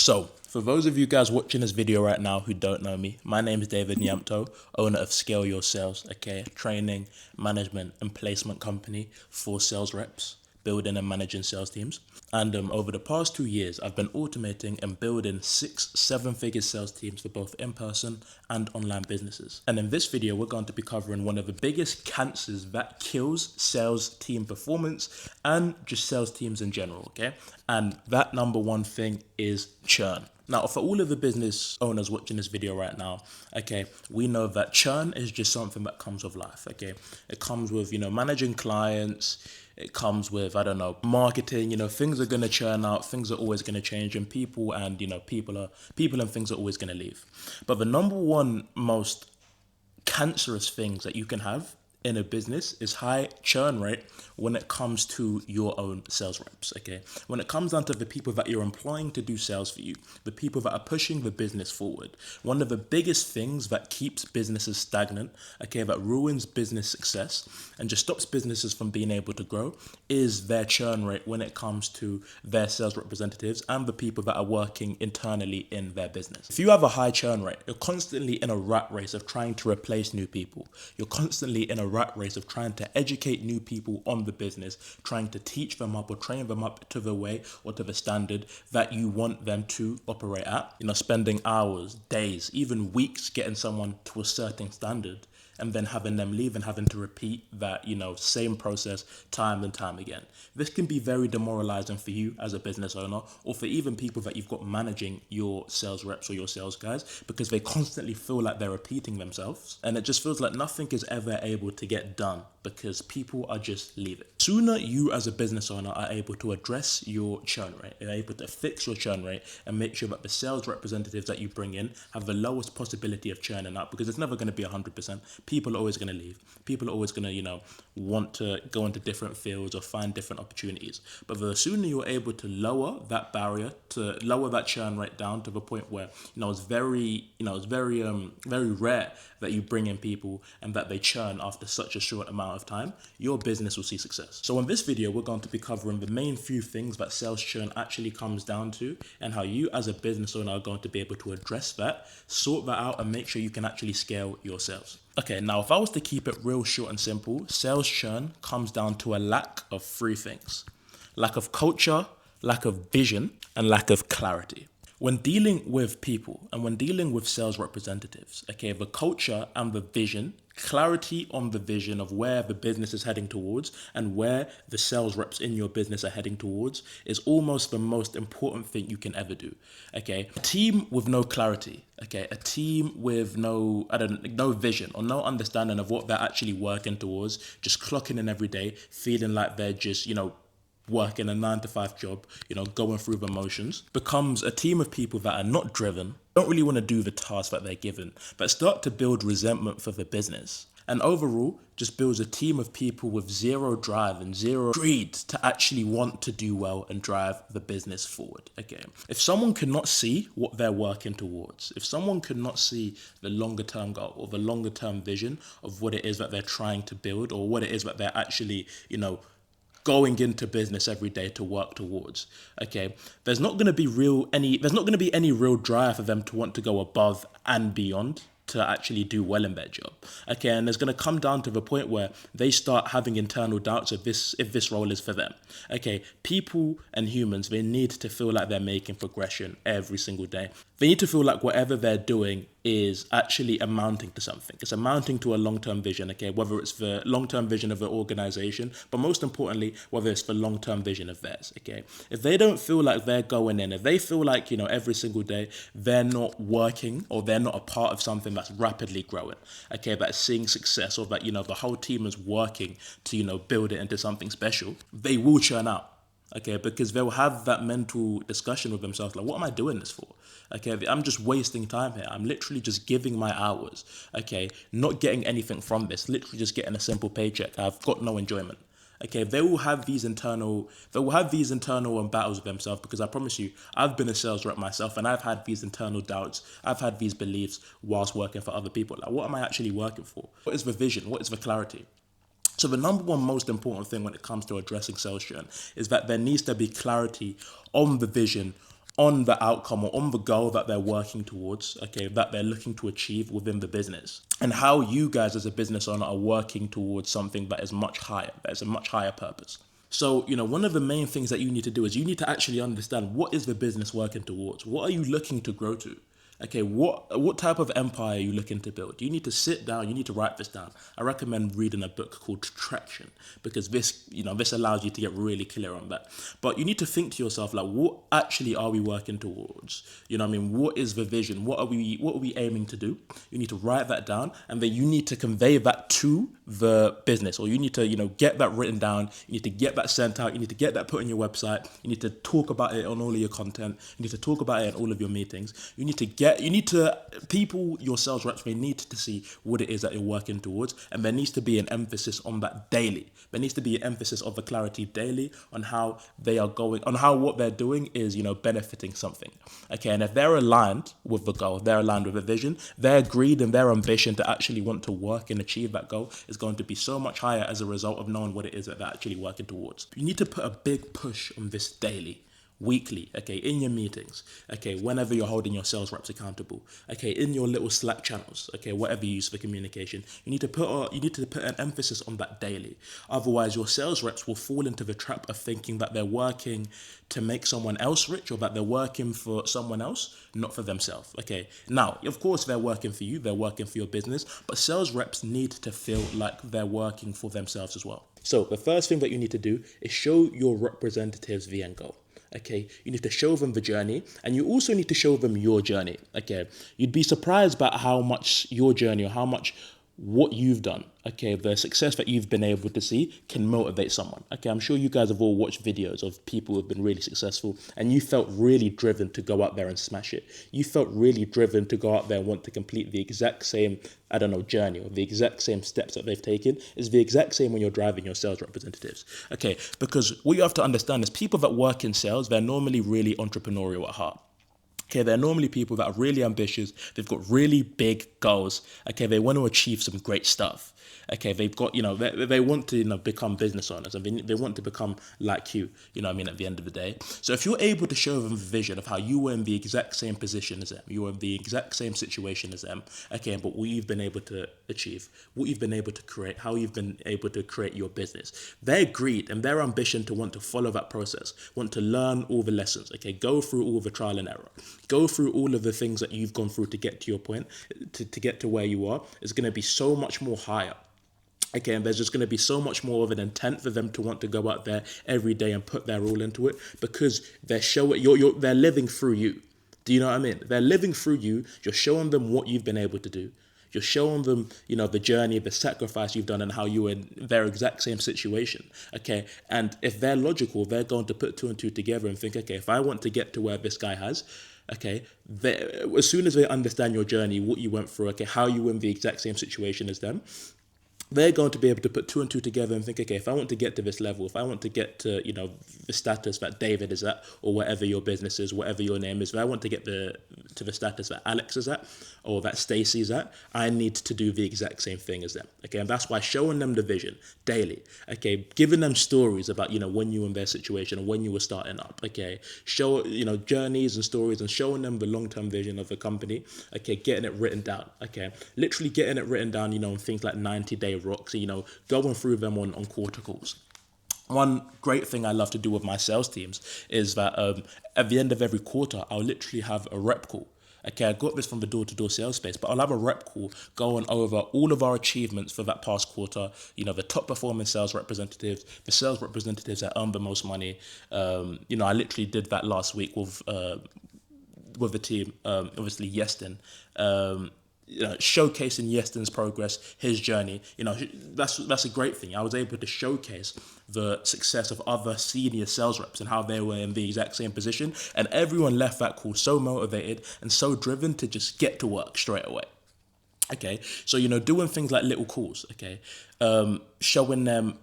So, for those of you guys watching this video right now who don't know me, my name is David Nyamto, owner of Scale Your Sales, training, management, and placement company for sales reps, building and managing sales teams. And over the past 2 years, I've been automating and building 6-7-figure sales teams for both in-person and online businesses. And in this video, we're going to be covering one of the biggest cancers that kills sales team performance and just sales teams in general, And that number one thing is churn. Now, for all of the business owners watching this video right now, we know that churn is just something that comes with life, It comes with, managing clients. It comes with, marketing, things are going to churn out, things are always going to change, and people and things are always going to leave. But the number one most cancerous things that you can have in a business is high churn rate when it comes to your own sales reps, When it comes down to the people that you're employing to do sales for you, the people that are pushing the business forward, one of the biggest things that keeps businesses stagnant, that ruins business success and just stops businesses from being able to grow is their churn rate when it comes to their sales representatives and the people that are working internally in their business. If you have a high churn rate, you're constantly in a rat race of trying to replace new people. You're constantly in a rat race of trying to educate new people on the business, trying to teach them up or train them up to the way or to the standard that you want them to operate at. Spending hours, days, even weeks getting someone to a certain standard and then having them leave and having to repeat that, same process time and time again. This can be very demoralizing for you as a business owner or for even people that you've got managing your sales reps or your sales guys because they constantly feel like they're repeating themselves and it just feels like nothing is ever able to get done because people are just leaving. Sooner you as a business owner are able to address your churn rate, you're able to fix your churn rate and make sure that the sales representatives that you bring in have the lowest possibility of churning out because it's never going to be 100%. People are always going to leave. People are always going to, want to go into different fields or find different opportunities. But the sooner you're able to lower that barrier, to lower that churn rate down to the point where, it's very rare that you bring in people and that they churn after such a short amount of time, your business will see success. So in this video, we're going to be covering the main few things that sales churn actually comes down to and how you as a business owner are going to be able to address that, sort that out and make sure you can actually scale your sales. Okay, now if I was to keep it real short and simple, sales churn comes down to a lack of three things: lack of culture, lack of vision, and lack of clarity. When dealing with people and when dealing with sales representatives, the culture and the vision, clarity on the vision of where the business is heading towards and where the sales reps in your business are heading towards is almost the most important thing you can ever do. A team with no clarity, a team with no vision or no understanding of what they're actually working towards, just clocking in every day, feeling like they're just, working a 9-to-5 job, going through the motions, becomes a team of people that are not driven, don't really want to do the task that they're given, but start to build resentment for the business. And overall, just builds a team of people with zero drive and zero greed to actually want to do well and drive the business forward. If someone cannot see what they're working towards, if someone cannot see the longer term goal or the longer term vision of what it is that they're trying to build or what it is that they're actually, going into business every day to work towards, there's not going to be any real drive for them to want to go above and beyond to actually do well in their job. And there's going to come down to the point where they start having internal doubts of if this role is for them. People and humans, they need to feel like they're making progression every single day. They need to feel like whatever they're doing is actually amounting to something. It's amounting to a long-term vision, whether it's the long-term vision of the organization, but most importantly, whether it's the long-term vision of theirs, If they don't feel like they're going in, if they feel like, every single day they're not working or they're not a part of something that's rapidly growing, that's seeing success or that, the whole team is working to, build it into something special, they will churn out. Because they'll have that mental discussion with themselves, like, what am I doing this for? I'm just wasting time here. I'm literally just giving my hours, not getting anything from this, literally just getting a simple paycheck. I've got no enjoyment. They will have these internal battles with themselves because I promise you, I've been a sales rep myself and I've had these internal doubts. I've had these beliefs whilst working for other people. Like, what am I actually working for? What is the vision? What is the clarity? So the number one most important thing when it comes to addressing sales churn is that there needs to be clarity on the vision on the outcome or on the goal that they're working towards, okay, that they're looking to achieve within the business, and how you guys as a business owner are working towards something that is much higher, that is a much higher purpose. So, one of the main things that you need to do is you need to actually understand, what is the business working towards? What are you looking to grow to? Okay, what type of empire are you looking to build? You need to sit down, you need to write this down. I recommend reading a book called Traction, because this allows you to get really clear on that. But you need to think to yourself, like, what actually are we working towards? What is the vision? What are we aiming to do? You need to write that down, and then you need to convey that to the business, or you need to, get that written down. You need to get that sent out. You need to get that put on your website. You need to talk about it on all of your content. You need to talk about it in all of your meetings. People, your sales reps, may need to see what it is that you're working towards, and there needs to be an emphasis on that daily. There needs to be an emphasis of the clarity daily on how they are going, on how what they're doing is, benefiting something. Okay, and if they're aligned with the goal, they're aligned with the vision, their greed and their ambition to actually want to work and achieve that goal is going to be so much higher as a result of knowing what it is that they're actually working towards. You need to put a big push on this daily, weekly, okay, in your meetings, okay, whenever you're holding your sales reps accountable, okay, in your little Slack channels, okay, whatever you use for communication. You need to put an emphasis on that daily. Otherwise, your sales reps will fall into the trap of thinking that they're working to make someone else rich, or that they're working for someone else, not for themselves. Okay, now, of course, they're working for you, they're working for your business, but sales reps need to feel like they're working for themselves as well. So the first thing that you need to do is show your representatives the end goal. Okay, you need to show them the journey, and you also need to show them your journey. Okay, you'd be surprised about how much your journey, or how much what you've done, okay, the success that you've been able to see, can motivate someone. Okay, I'm sure you guys have all watched videos of people who've been really successful, and you felt really driven to go out there and smash it. You felt really driven to go out there and want to complete the exact same, journey, or the exact same steps that they've taken. Is the exact same when you're driving your sales representatives. Okay, because what you have to understand is, people that work in sales, they're normally really entrepreneurial at heart. Okay, they're normally people that are really ambitious. They've got really big goals. Okay, they want to achieve some great stuff. Okay, they've got, they want to, become business owners, and they want to become like you, at the end of the day. So if you're able to show them the vision of how you were in the exact same position as them, you were in the exact same situation as them, okay, but what you've been able to achieve, what you've been able to create, how you've been able to create your business, their greed and their ambition to want to follow that process, want to learn all the lessons, okay, go through all the trial and error, go through all of the things that you've gone through to get to your point, to get to where you are, is going to be so much more higher. Okay, and there's just going to be so much more of an intent for them to want to go out there every day and put their all into it, because they're they're living through you. Do you know what I mean? They're living through you. You're showing them what you've been able to do. You're showing them, the journey, the sacrifice you've done, and how you were in their exact same situation. Okay, and if they're logical, they're going to put two and two together and think, okay, if I want to get to where this guy has, okay, as soon as they understand your journey, what you went through, okay, how you were in the exact same situation as them, they're going to be able to put two and two together and think, okay, if I want to get to this level, if I want to get to, the status that David is at, or whatever your business is, whatever your name is, if I want to get to the status that Alex is at, or that Stacy's at, I need to do the exact same thing as them. Okay, and that's why showing them the vision daily, okay, giving them stories about, when you were in their situation, or when you were starting up, okay, show, journeys and stories, and showing them the long-term vision of the company, okay, getting it written down, okay, literally getting it written down, in things like 90-day rocks, going through them on quarter calls. One great thing I love to do with my sales teams is that at the end of every quarter, I'll literally have a rep call. Okay, I got this from the door-to-door sales space, but I'll have a rep call going over all of our achievements for that past quarter, the top performing sales representatives, the sales representatives that earn the most money. I literally did that last week with the team, obviously Yeston, showcasing Yeston's progress, his journey. That's a great thing. I was able to showcase the success of other senior sales reps and how they were in the exact same position, and everyone left that call so motivated and so driven to just get to work straight away. Okay, so doing things like little calls, okay, showing them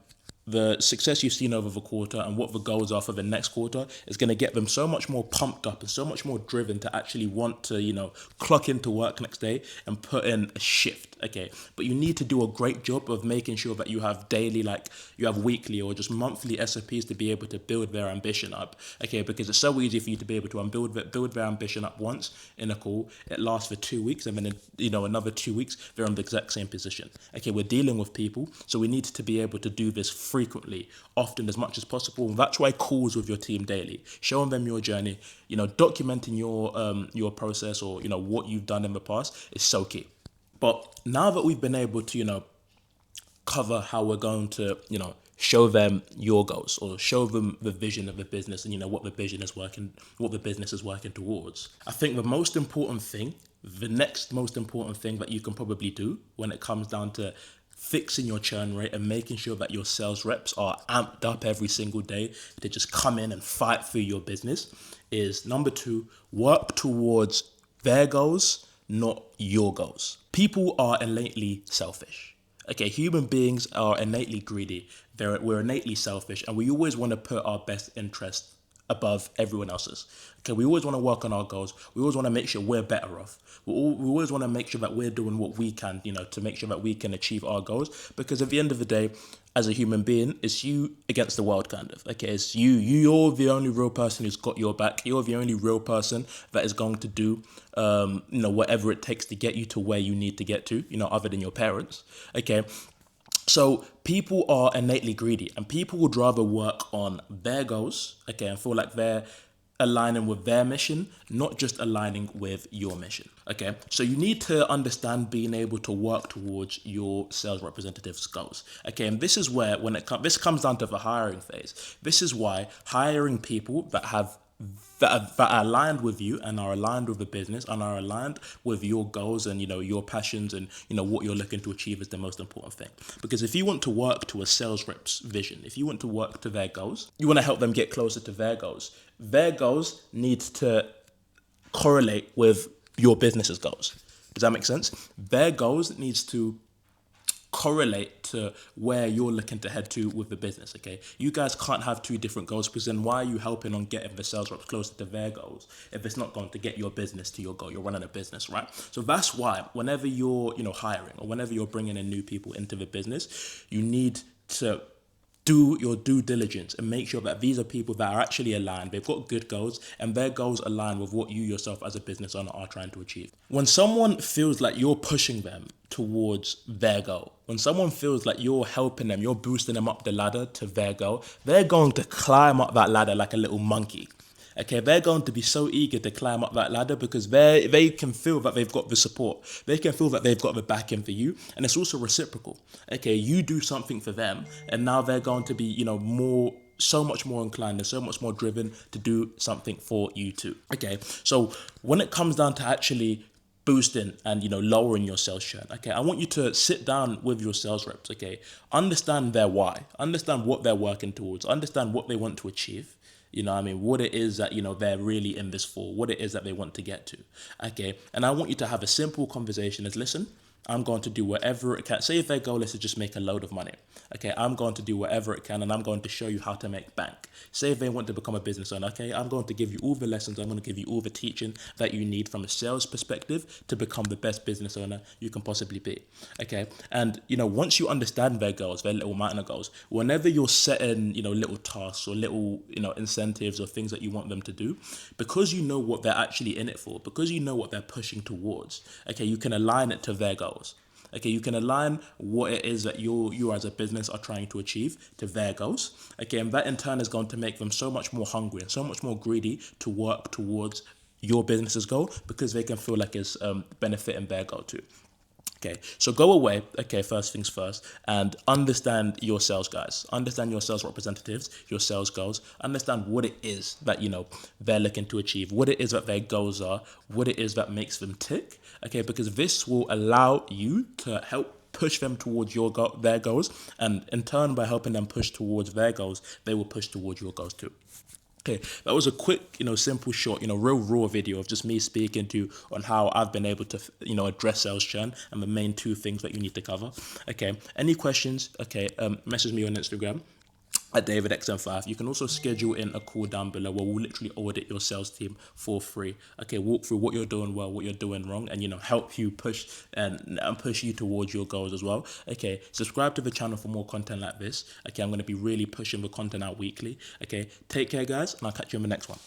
the success you've seen over the quarter and what the goals are for the next quarter is going to get them so much more pumped up and so much more driven to actually want to, clock into work next day and put in a shift. Okay. But you need to do a great job of making sure that you have daily, like you have weekly or just monthly SOPs to be able to build their ambition up. Okay. Because it's so easy for you to be able to build their ambition up once in a call. It lasts for 2 weeks and then, another 2 weeks, they're in the exact same position. Okay. We're dealing with people. So we need to be able to do this frequently, often, as much as possible. That's why calls with your team daily, showing them your journey, documenting your process or what you've done in the past is so key. But now that we've been able to cover how we're going to show them your goals or show them the vision of the business and what the business is working towards, I think the next most important thing that you can probably do when it comes down to fixing your churn rate and making sure that your sales reps are amped up every single day to just come in and fight for your business is, number 2, work towards their goals, not your goals. People are innately selfish. Okay, human beings are innately greedy. We're innately selfish, and we always want to put our best interest above everyone else's. Okay, we always want to work on our goals. We always want to make sure we're better off. We always want to make sure that we're doing what we can, to make sure that we can achieve our goals. Because at the end of the day, as a human being, it's you against the world, kind of. Okay, it's you. You're the only real person who's got your back. You're the only real person that is going to do, whatever it takes to get you to where you need to get to, other than your parents. Okay. So people are innately greedy, and people would rather work on their goals, okay, and feel like they're aligning with their mission, not just aligning with your mission, okay? So you need to understand being able to work towards your sales representative's goals, okay? And this is where, this comes down to the hiring phase. This is why hiring people that are aligned with you and are aligned with the business and are aligned with your goals and your passions and what you're looking to achieve is the most important thing. Because if you want to work to a sales rep's vision, if you want to work to their goals, you want to help them get closer to their goals. Their goals need to correlate with your business's goals. Does that make sense? Their goals needs to correlate to where you're looking to head to with the business, okay? You guys can't have two different goals, because then why are you helping on getting the sales reps closer to their goals if it's not going to get your business to your goal? You're running a business, right? So that's why whenever you're, hiring or whenever you're bringing in new people into the business, you need to do your due diligence and make sure that these are people that are actually aligned. They've got good goals and their goals align with what you yourself as a business owner are trying to achieve. When someone feels like you're pushing them towards their goal, when someone feels like you're helping them, you're boosting them up the ladder to their goal, they're going to climb up that ladder like a little monkey. Okay, they're going to be so eager to climb up that ladder because they can feel that they've got the support. They can feel that they've got the backing for you, and it's also reciprocal. Okay, you do something for them, and now they're going to be, so much more inclined and so much more driven to do something for you too. Okay, so when it comes down to actually boosting and lowering your sales churn, okay, I want you to sit down with your sales reps. Okay, understand their why, understand what they're working towards, understand what they want to achieve. What it is that, they're really in this for, what it is that they want to get to. Okay. And I want you to have a simple conversation as, listen, I'm going to do whatever it can. Say if their goal is to just make a load of money. Okay, I'm going to do whatever it can and I'm going to show you how to make bank. Say if they want to become a business owner, okay, I'm going to give you all the lessons, I'm going to give you all the teaching that you need from a sales perspective to become the best business owner you can possibly be. Okay, and once you understand their goals, their little minor goals, whenever you're setting, little tasks or little, incentives or things that you want them to do, because you know what they're actually in it for, because you know what they're pushing towards, okay, you can align it to their goals. Okay, you can align what it is that you as a business are trying to achieve to their goals. Okay, and that in turn is going to make them so much more hungry and so much more greedy to work towards your business's goal because they can feel like it's benefiting their goal too. Okay, so go away, okay, first things first, and understand your sales guys, understand your sales representatives, your sales goals, understand what it is that, they're looking to achieve, what it is that their goals are, what it is that makes them tick, okay, because this will allow you to help push them towards their goals, and in turn, by helping them push towards their goals, they will push towards your goals too. Okay, that was a quick, simple, short, real raw video of just me speaking to on how I've been able to, address sales churn and the main two things that you need to cover. Okay, any questions? Okay, message me on Instagram at DavidXM5. You can also schedule in a call down below where we'll literally audit your sales team for free. Okay, walk through what you're doing well, what you're doing wrong, and help you push and push you towards your goals as well. Okay, subscribe to the channel for more content like this. Okay, I'm going to be really pushing the content out weekly. Okay, take care, guys, and I'll catch you in the next one.